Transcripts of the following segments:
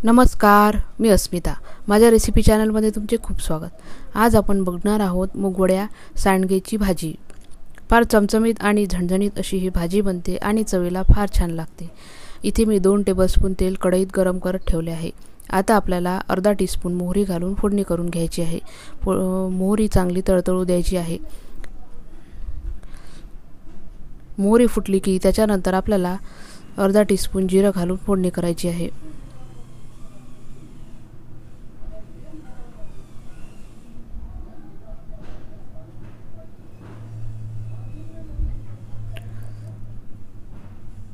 नमस्कार, मी अस्मिता. माझ्या रेसिपी चॅनलमध्ये तुमचे खूप स्वागत. आज आपण बघणार आहोत मुगवड्या सांडगेची भाजी. फार चमचमीत आणि झणझणीत अशी ही भाजी बनते आणि चवीला फार छान लागते. इथे मी 2 टेबलस्पून तेल कढईत गरम करत ठेवले आहे. आता आपल्याला अर्धा टीस्पून मोहरी घालून फोडणी करून घ्यायची आहे. मोहरी चांगली तळतळू द्यायची आहे. मोहरी फुटली की त्याच्यानंतर आपल्याला अर्धा टीस्पून जिरं घालून फोडणी करायची आहे.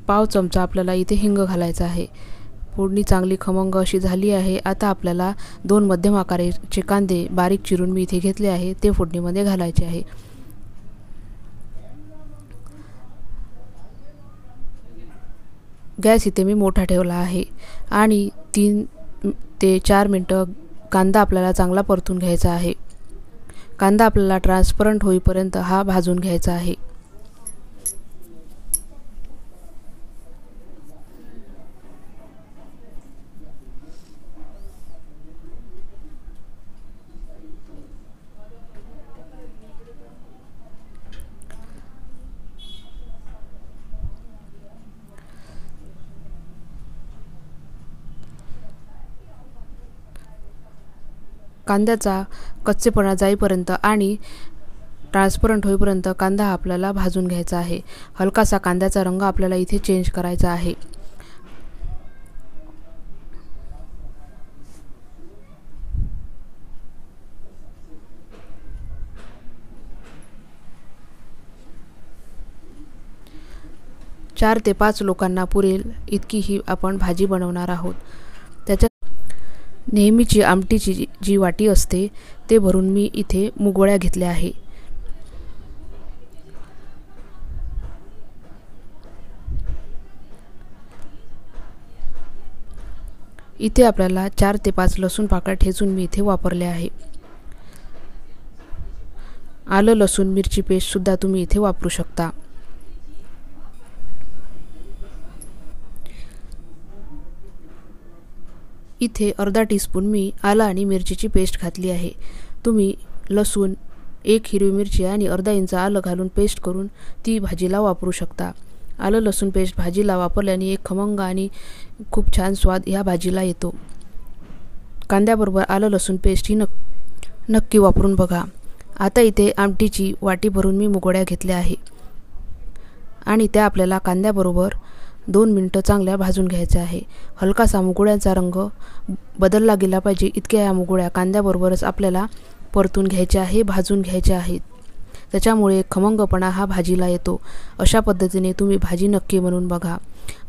पाव चमचा आपल्याला इथे हिंग घालायचा आहे. फोडणी चांगली खमंग अशी झाली आहे. आता आपल्याला 2 मध्यम आकाराचे कांदे बारीक चिरून मी इथे घेतले आहे, ते फोडणीमध्ये घालायचे आहे. गॅस इथे मी मोठा ठेवला आहे आणि 3 ते 4 मिनिटं कांदा आपल्याला चांगला परतून घ्यायचा आहे. कांदा आपल्याला ट्रान्सपरंट होईपर्यंत हा भाजून घ्यायचा आहे. कांद्याचा कच्चेपणा जाईपर्यंत आणि ट्रान्सपरंट होईपर्यंत कांदा आपल्याला भाजून घ्यायचा आहे. हलकासा कांद्याचा रंग आपल्याला इथे चेंज करायचा आहे. चार ते 5 लोकांना पुरेल इतकी ही आपण भाजी बनवणार आहोत. त्याच्यात नेहमीची आमटीची जी वाटी असते ते भरून मी इथे मुगवड्या घेतल्या आहे. इथे आपल्याला 4 ते 5 लसूण पाकळ्या ठेचून मी इथे वापरले आहे. आलं लसूण मिरची पेस्ट सुद्धा तुम्ही इथे वापरू शकता. इथे अर्धा टीस्पून मी आलं आणि मिरचीची पेस्ट घातली आहे. तुम्ही लसूण, 1 हिरवी मिरची आणि अर्धा इंच आलं घालून पेस्ट करून ती भाजीला वापरू शकता. आलं लसूण पेस्ट भाजीला वापरल्याने एक खमंग आणि खूप छान स्वाद ह्या भाजीला येतो. कांद्याबरोबर आलं लसूण पेस्ट ही नक्की वापरून बघा. आता इथे आमटीची वाटी भरून मी मुगवड्या घेतल्या आहे आणि त्या आपल्याला कांद्याबरोबर 2 मिनिटं चांगल्या भाजून घ्यायच्या आहे. हलकासा मुगवड्यांचा रंग बदलला गेला पाहिजे इतक्या या मुगवड्या कांद्याबरोबरच आपल्याला परतून घ्यायच्या आहे, भाजून घ्यायच्या आहेत. त्याच्यामुळे खमंगपणा हा भाजीला येतो. अशा पद्धतीने तुम्ही भाजी नक्की बनवून बघा.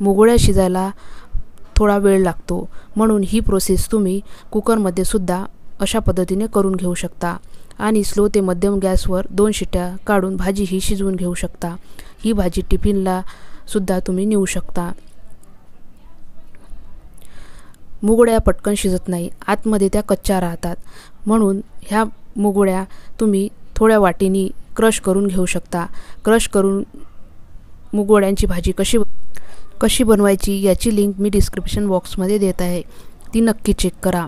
मुगवड्या शिजायला थोडा वेळ लागतो, म्हणून ही प्रोसेस तुम्ही कुकरमध्ये सुद्धा अशा पद्धतीने करून घेऊ शकता आणि स्लो ते मध्यम गॅसवर 2 शिट्ट्या काढून भाजी ही शिजवून घेऊ शकता. ही भाजी टिफिनला सुद्धा तुम्ही नेऊ शकता. मुगवड्या पटकन शिजत नाही, आतमध्ये त्या कच्च्या राहतात, म्हणून ह्या मुगवड्या तुम्ही थोड्या वाटीनी क्रश करून घेऊ शकता. क्रश करून मुगवड्यांची भाजी कशी बनवायची याची लिंक मी डिस्क्रिप्शन बॉक्समध्ये देत आहे, ती नक्की चेक करा.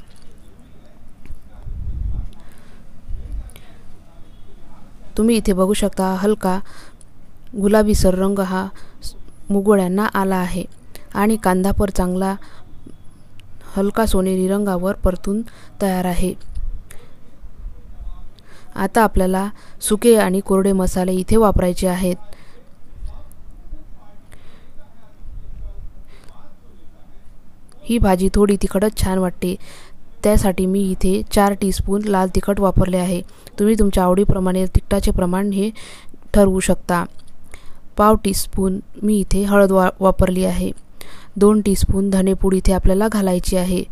तुम्ही इथे बघू शकता हलका गुलाबीसर रंग हा मुगवड्यांना आला आहे आणि कांदा पर चांगला हलका सोनेरी रंगावर परतून तयार आहे. आता आपल्याला सुके आणि कोरडे मसाले इथे वापरायचे आहेत. ही भाजी थोडी तिखटच छान वाटते, त्यासाठी मी इथे 4 टीस्पून लाल तिखट वापरले आहे. तुम्ही तुमच्या आवडीप्रमाणे तिखटाचे प्रमाण हे ठरवू शकता. पाव टीस्पून मी इथे हळद वापरली आहे. 2 टीस्पून धनेपूड इथे आपल्याला घालायची आहे.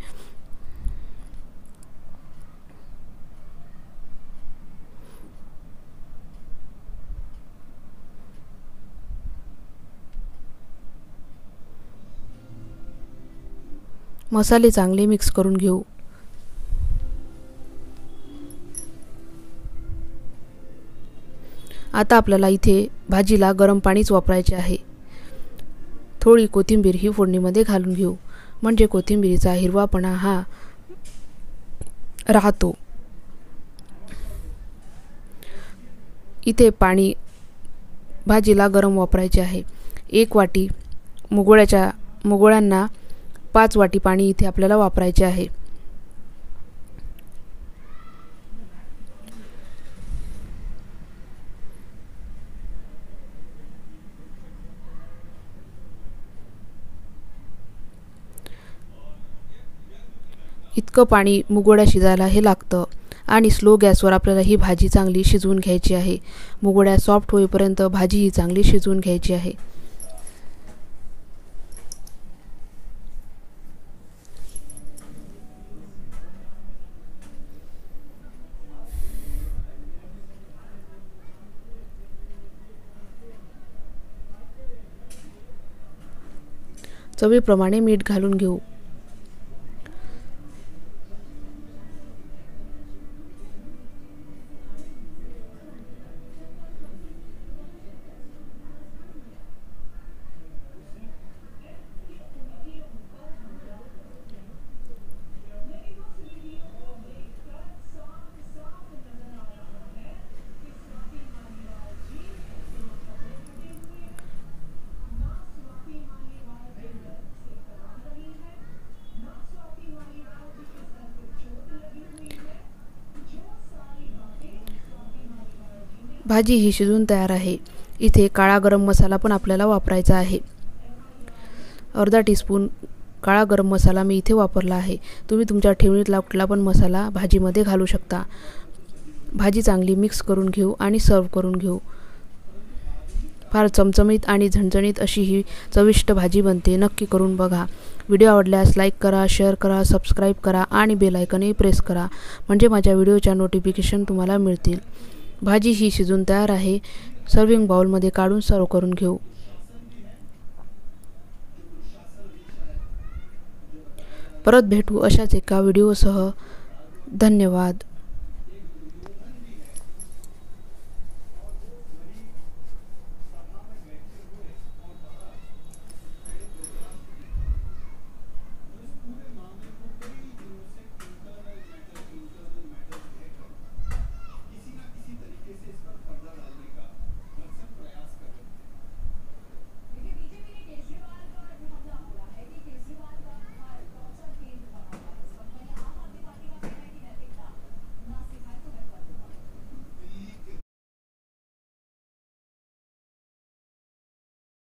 मसाले चांगले मिक्स करून घेऊ. आता आपल्याला इथे भाजीला गरम पाणीच वापरायचे आहे. थोडी कोथिंबीर ही फोडणीमध्ये घालून घेऊ. म्हणजे कोथिंबिरीचा हिरवापणा हा राहतो. इथे पाणी भाजीला गरम वापरायचे आहे. 1 वाटी मुगोळ्यांना 5 वाटी पाणी इथे आपल्याला वापरायचे आहे. इतकं पाणी मुगोळ्या शिजायला हे लागतं आणि स्लो गॅसवर आपल्याला ही भाजी चांगली शिजवून घ्यायची आहे. मुगोळ्या सॉफ्ट होईपर्यंत भाजी ही चांगली शिजवून घ्यायची आहे. चवीप्रमाणे मीठ घालून घेऊ. भाजी ही शिजून तयार आहे. इथे काळा गरम मसाला पण आपल्याला वापरायचा आहे. अर्धा टीस्पून काळा गरम मसाला मी इथे वापरला आहे. तुम्ही तुमच्या ठेवणीतला कुठला पण मसाला भाजीमध्ये घालू शकता. भाजी चांगली मिक्स करून घेऊ आणि सर्व करून घेऊ. फार चमचमीत आणि झणझणीत अशी ही चविष्ट भाजी बनते. नक्की करून बघा. व्हिडिओ आवडल्यास लाईक करा, शेअर करा, सबस्क्राईब करा आणि बेल आयकॉनही प्रेस करा, म्हणजे माझ्या व्हिडिओच्या नोटिफिकेशन तुम्हाला मिळतील. भाजी ही शिजून तयार आहे. सर्विंग बाउलमध्ये काढून सर्व करून घेऊ. परत भेटू अशाच एका व्हिडिओसह. धन्यवाद.